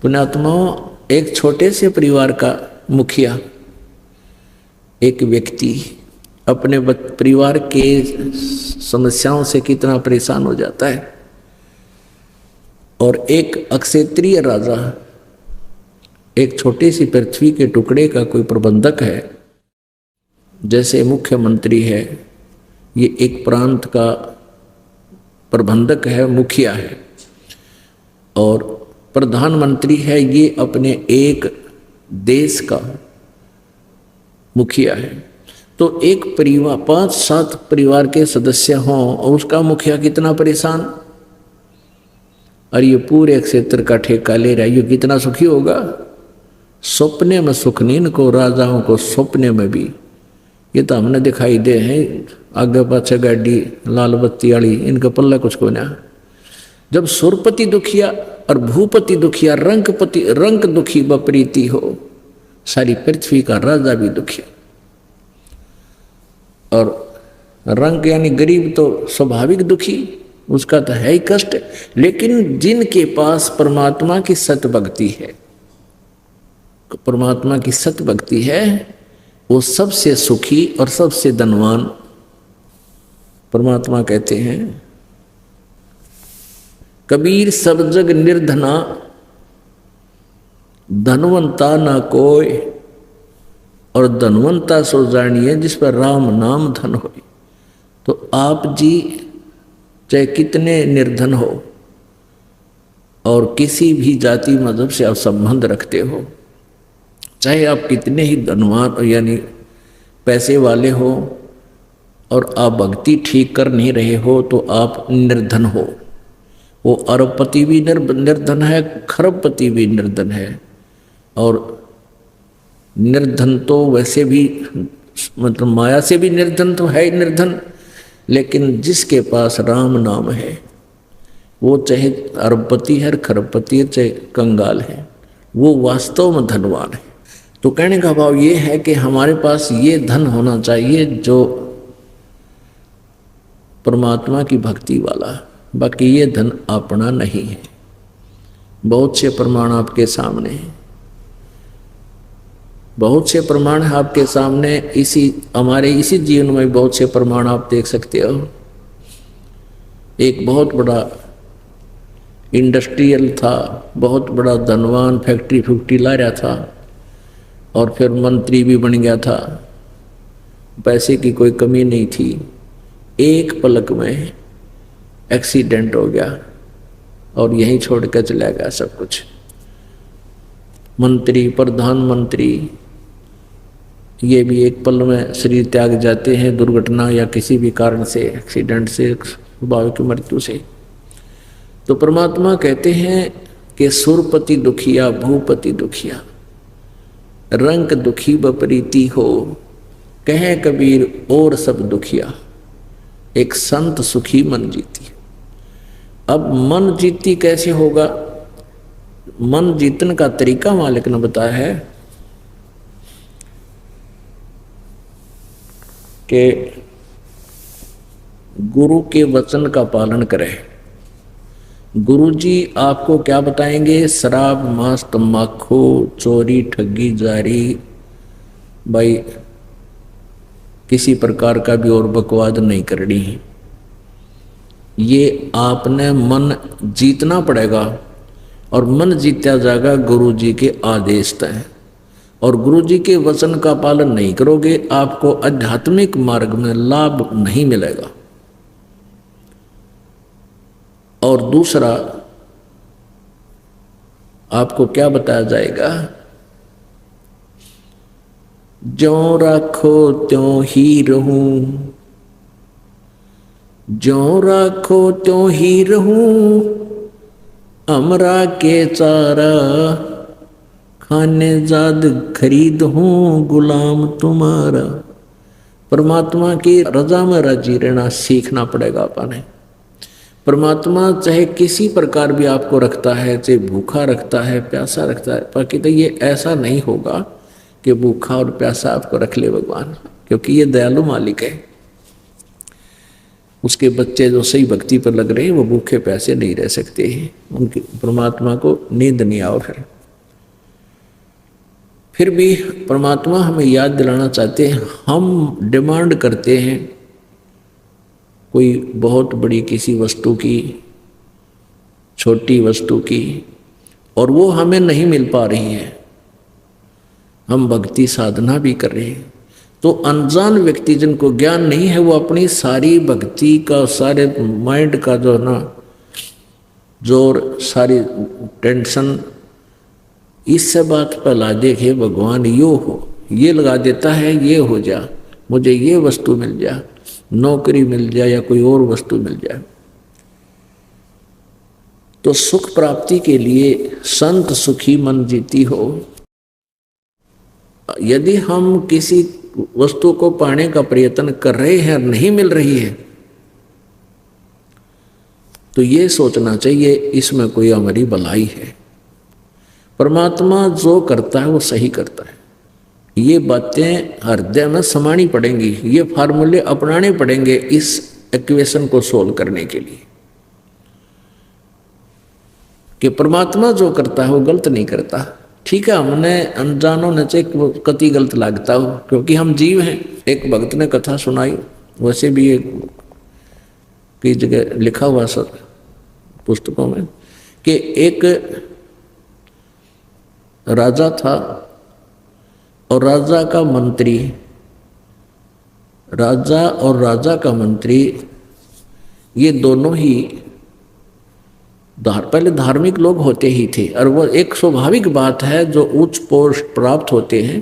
पुण्यात्माओं, एक छोटे से परिवार का मुखिया, एक व्यक्ति अपने परिवार के समस्याओं से कितना परेशान हो जाता है, और एक अक्षेत्रीय राजा, एक छोटी सी पृथ्वी के टुकड़े का कोई प्रबंधक है, जैसे मुख्यमंत्री है, ये एक प्रांत का प्रबंधक है, मुखिया है, और प्रधानमंत्री है, ये अपने एक देश का मुखिया है। तो एक परिवार 5-7 परिवार के सदस्य हों और उसका मुखिया कितना परेशान, और ये पूरे क्षेत्र का ठेका ले रहा है, ये कितना सुखी होगा। सपने में सुख नहीं इनको, राजाओं को सपने में भी। ये तो हमने दिखाई दे हैं आगे पाछे गाड़ी लाल बत्ती वाली, इनका पल्ला कुछ को ना। जब सुरपति दुखिया और भूपति दुखिया, रंक दुखी बप्रीति हो, सारी पृथ्वी का राजा भी दुखिया। और रंक यानी गरीब तो स्वाभाविक दुखी, उसका तो है ही कष्ट। लेकिन जिनके पास परमात्मा की सत भक्ति है, परमात्मा की सत भक्ति है, वो सबसे सुखी और सबसे धनवान। परमात्मा कहते हैं, कबीर सब जग निर्धना, धनवंता ना कोय, और धनवंता सो जानिए जिस पर राम नाम धन हो। तो आप जी चाहे कितने निर्धन हो और किसी भी जाति मजहब से आप संबंध रखते हो, चाहे आप कितने ही धनवान यानी पैसे वाले हो और आप भक्ति ठीक कर नहीं रहे हो, तो आप निर्धन हो। वो अरबपति भी निर्धन है, खरबपति भी निर्धन है, और निर्धन तो वैसे भी मतलब माया से भी निर्धन तो है ही निर्धन। लेकिन जिसके पास राम नाम है, वो चाहे अरबपति है, खरबपति है, चाहे कंगाल है, वो वास्तव में धनवान है। तो कहने का भाव ये है कि हमारे पास ये धन होना चाहिए जो परमात्मा की भक्ति वाला, बाकी ये धन अपना नहीं है। बहुत से प्रमाण आपके सामने हैं, बहुत से प्रमाण है आपके सामने। हमारे इसी जीवन में बहुत से प्रमाण आप देख सकते हो। एक बहुत बड़ा इंडस्ट्रियल था, बहुत बड़ा धनवान, फैक्ट्री ला रहा था, और फिर मंत्री भी बन गया था, पैसे की कोई कमी नहीं थी। एक पलक में एक्सीडेंट हो गया और यहीं छोड़ कर चला गया सब कुछ। मंत्री, प्रधानमंत्री, ये भी एक पल में शरीर त्याग जाते हैं, दुर्घटना या किसी भी कारण से, एक्सीडेंट से, स्वाभाविक मृत्यु से। तो परमात्मा कहते हैं कि सुरपति दुखिया, भूपति दुखिया, रंक दुखी बप्रीति हो, कहे कबीर और सब दुखिया, एक संत सुखी मन जीती। अब मन जीती कैसे होगा? मन जीतने का तरीका मालिक ने बताया है कि गुरु के वचन का पालन करें। गुरु जी आपको क्या बताएंगे? शराब, मांस, तम्बाकू, चोरी, ठगी, जारी, भाई किसी प्रकार का भी और बकवाद नहीं करनी है। ये आपने मन जीतना पड़ेगा, और मन जीता जाएगा गुरु जी के आदेश तय। और गुरु जी के वचन का पालन नहीं करोगे, आपको आध्यात्मिक मार्ग में लाभ नहीं मिलेगा। और दूसरा आपको क्या बताया जाएगा? ज्यों राखो त्यों ही रहूं, ज्यों राखो त्यों ही रहूं, हमरा के चारा, खाने जाद खरीद हूं, गुलाम तुम्हारा। परमात्मा की रजा में राजी रहना सीखना पड़ेगा अपने। परमात्मा चाहे किसी प्रकार भी आपको रखता है, चाहे भूखा रखता है, प्यासा रखता है, बाकी तो ये ऐसा नहीं होगा कि भूखा और प्यासा आपको रख ले भगवान, क्योंकि ये दयालु मालिक है। उसके बच्चे जो सही भक्ति पर लग रहे हैं वो भूखे प्यासे नहीं रह सकते हैं, उनके परमात्मा को नींद नहीं आओ। फिर भी परमात्मा हमें याद दिलाना चाहते हैं, हम डिमांड करते हैं कोई बहुत बड़ी किसी वस्तु की, छोटी वस्तु की, और वो हमें नहीं मिल पा रही है। हम भक्ति साधना भी कर रहे हैं, तो अनजान व्यक्ति जिनको ज्ञान नहीं है वो अपनी सारी भक्ति का, सारे माइंड का जो है ना जोर, सारी टेंशन इस बात पर ला देखे भगवान यो हो, ये लगा देता है, ये हो जा, मुझे ये वस्तु मिल जा, नौकरी मिल जाए या कोई और वस्तु मिल जाए। तो सुख प्राप्ति के लिए संत सुखी मन जीती हो। यदि हम किसी वस्तु को पाने का प्रयत्न कर रहे हैं और नहीं मिल रही है, तो ये सोचना चाहिए इसमें कोई हमारी भलाई है। परमात्मा जो करता है वो सही करता है। ये बातें हृदय में समानी पड़ेंगी, ये फार्मूले अपनाने पड़ेंगे इस इक्वेशन को सोल्व करने के लिए, कि परमात्मा जो करता है वो गलत नहीं करता। ठीक है, हमने अनजानों ने चाहे कति गलत लगता हो, क्योंकि हम जीव हैं। एक भक्त ने कथा सुनाई, वैसे भी ये कई जगह लिखा हुआ सर पुस्तकों में, कि एक राजा था और राजा का मंत्री, राजा और राजा का मंत्री ये दोनों ही पहले धार्मिक लोग होते ही थे। और वो एक स्वाभाविक बात है, जो उच्च पोस्ट प्राप्त होते हैं,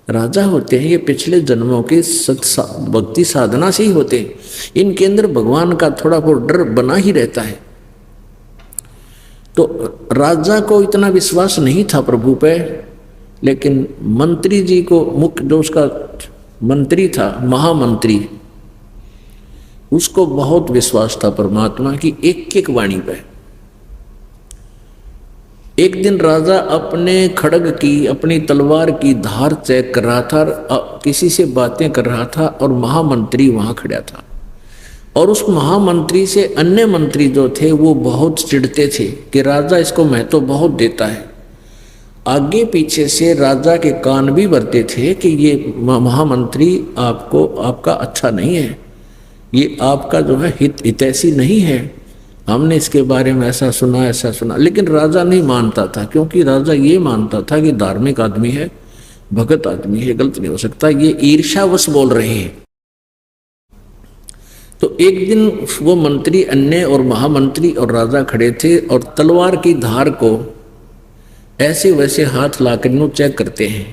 राजा होते हैं, ये पिछले जन्मों की भक्ति साधना से ही होते हैं। इनके अंदर भगवान का थोड़ा बहुत डर बना ही रहता है। तो राजा को इतना विश्वास नहीं था प्रभु पे, लेकिन मंत्री जी को, मुख्य जो उसका मंत्री था, महामंत्री, उसको बहुत विश्वास था परमात्मा की एक एक वाणी पे। एक दिन राजा अपने खड्ग की, अपनी तलवार की धार चेक कर रहा था, किसी से बातें कर रहा था, और महामंत्री वहां खड़ा था। और उस महामंत्री से अन्य मंत्री जो थे वो बहुत चिढ़ते थे कि राजा इसको महत्व बहुत देता है। आगे पीछे से राजा के कान भी भरते थे कि ये महामंत्री आपका अच्छा नहीं है, ये आपका जो है हितैषी नहीं है, हमने इसके बारे में ऐसा सुना। लेकिन राजा नहीं मानता था, क्योंकि राजा ये मानता था कि धार्मिक आदमी है, भगत आदमी है, गलत नहीं हो सकता, ये ईर्ष्यावश बोल रहे हैं। तो एक दिन वो मंत्री अन्य और महामंत्री और राजा खड़े थे और तलवार की धार को ऐसे वैसे हाथ लाकर यूं चेक करते हैं।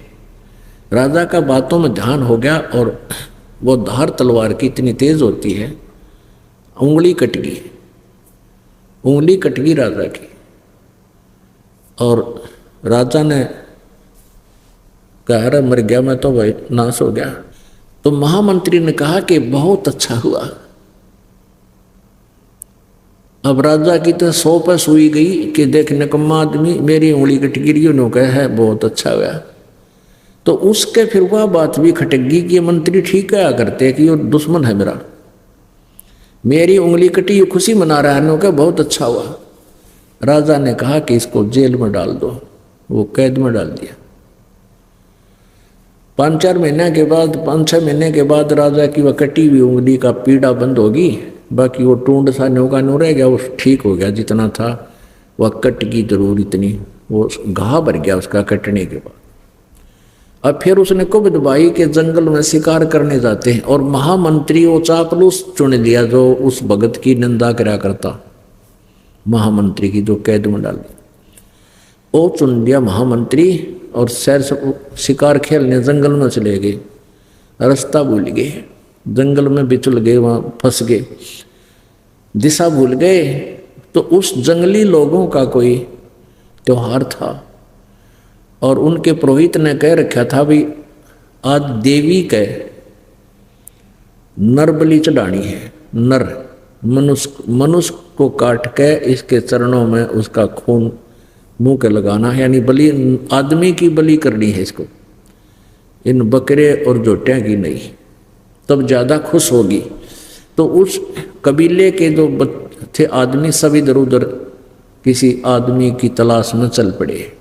राजा का बातों में ध्यान हो गया और वो धार तलवार की इतनी तेज होती है, उंगली कट गई राजा की। और राजा ने कहा, अरे मर गया मैं तो, भाई नाश हो गया। तो महामंत्री ने कहा कि बहुत अच्छा हुआ। अब राजा की तो 100 पर सुई गई कि देख निकम्मा आदमी, मेरी उंगली कट गिरी, उन्होंने कहा है बहुत अच्छा हुआ। तो उसके फिर वह बात भी खटक गई कि मंत्री ठीक क्या करते हैं कि ये दुश्मन है मेरा, मेरी उंगली कटी, ये खुशी मना रहा है, उन्होंने कहा बहुत अच्छा हुआ। राजा ने कहा कि इसको जेल में डाल दो, वो कैद में डाल दिया। 5-6 महीने के बाद राजा की वह कटी हुई उंगली का पीड़ा बंद होगी, बाकी वो टूंड सा न्योका न्यू रह गया, वो ठीक हो गया जितना था। वह कट की जरूर इतनी, वो घाव भर गया उसका कटने के बाद। अब फिर उसने कुबद भाई के जंगल में शिकार करने जाते हैं, और महामंत्री वो चापलूस चुन लिया जो उस भगत की निंदा करा करता, महामंत्री की जो कैद में डाल दी, वो चुन लिया महामंत्री। और सैर शिकार खेलने जंगल में चले गए, रास्ता भूल गए, जंगल में बिचल गए, वहाँ फंस गए, दिशा भूल गए। तो उस जंगली लोगों का कोई त्योहार था और उनके पुरोहित ने कह रखा था भी आज देवी के नर बलि चढ़ानी है। नर मनुष्य को काट के इसके चरणों में उसका खून मुंह के लगाना है, यानी बलि आदमी की बलि करनी है इसको, इन बकरे और जोटियां की नहीं, तब ज़्यादा खुश होगी। तो उस कबीले के जो थे आदमी सब इधर उधर किसी आदमी की तलाश में चल पड़े।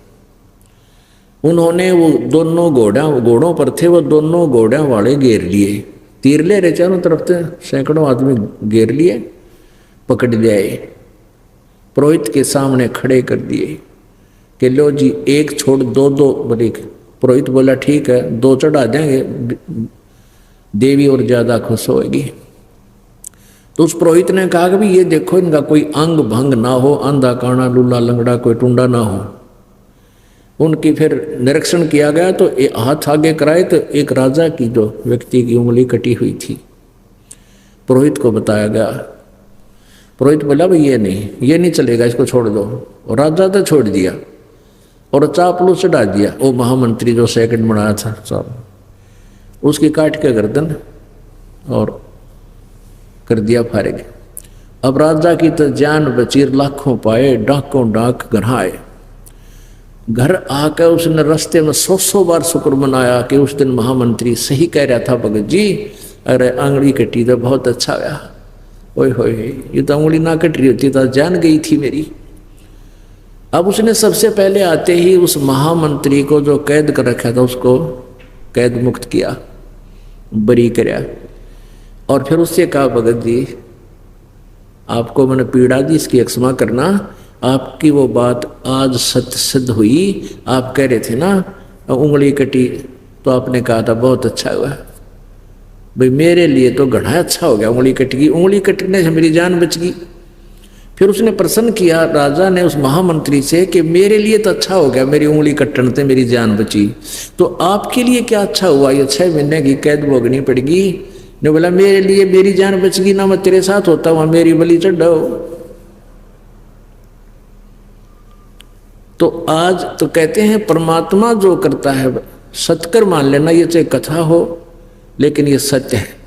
उन्होंने वो दोनों घोड़ों पर थे, वो दोनों घोड़ों वाले घेर लिए, तीर ले रहे चारों तरफ से, सैकड़ों आदमी घेर लिए, पकड़ लियाए, पुरोहित के सामने खड़े कर दिए कि लो जी एक छोड़ दो बोले। पुरोहित बोला ठीक है, 2 चढ़ा देंगे, देवी और ज्यादा खुश होगी। तो उस पुरोहित ने कहा कि भी ये देखो इनका कोई अंग भंग ना हो, अंधा काना लूला लंगड़ा कोई टुंडा ना हो। उनकी फिर निरीक्षण किया गया तो हाथ आगे कराए तो एक राजा की जो व्यक्ति की उंगली कटी हुई थी, पुरोहित को बताया गया। पुरोहित बोला भाई ये नहीं चलेगा, इसको छोड़ दो। और राजा तो छोड़ दिया और चापलू चढ़ा दिया। वो महामंत्री जो सेकंड बनाया था साहब, उसकी काट के गर्दन और कर दिया फारिग। अब राजा की तो जान बची, लाखों पाए, डाकों डाक घर आए। घर आकर उसने रास्ते में 100 बार शुक्र मनाया कि उस दिन महामंत्री सही कह रहा था भगत जी, अरे आंगली कटी तो बहुत अच्छा हुआ। ओए होए, ये तो उंगली ना कट रही होती तो जान गई थी मेरी। अब उसने सबसे पहले आते ही उस महामंत्री को जो कैद कर रखा था उसको कैद मुक्त किया, बरी कराया। और फिर उससे कहा भगत जी आपको मैंने पीड़ा दी, इसकी क्षमा करना। आपकी वो बात आज सत्य सिद्ध हुई। आप कह रहे थे ना उंगली कटी, तो आपने कहा था बहुत अच्छा हुआ भाई, मेरे लिए तो घना अच्छा हो गया उंगली कट गई, उंगली कटने से मेरी जान बच गई। फिर उसने प्रश्न किया राजा ने उस महामंत्री से कि मेरे लिए तो अच्छा हो गया, मेरी उंगली कटने से मेरी जान बची, तो आपके लिए क्या अच्छा हुआ, ये 6 महीने की कैद भोगनी पड़ेगी। ने बोला मेरे लिए मेरी जान बच गई ना, मैं तेरे साथ होता वहां मेरी बलि चढ़ाओ। तो आज तो कहते हैं परमात्मा जो करता है सत्कर मान लेना, ये चाहे कथा हो लेकिन ये सत्य है।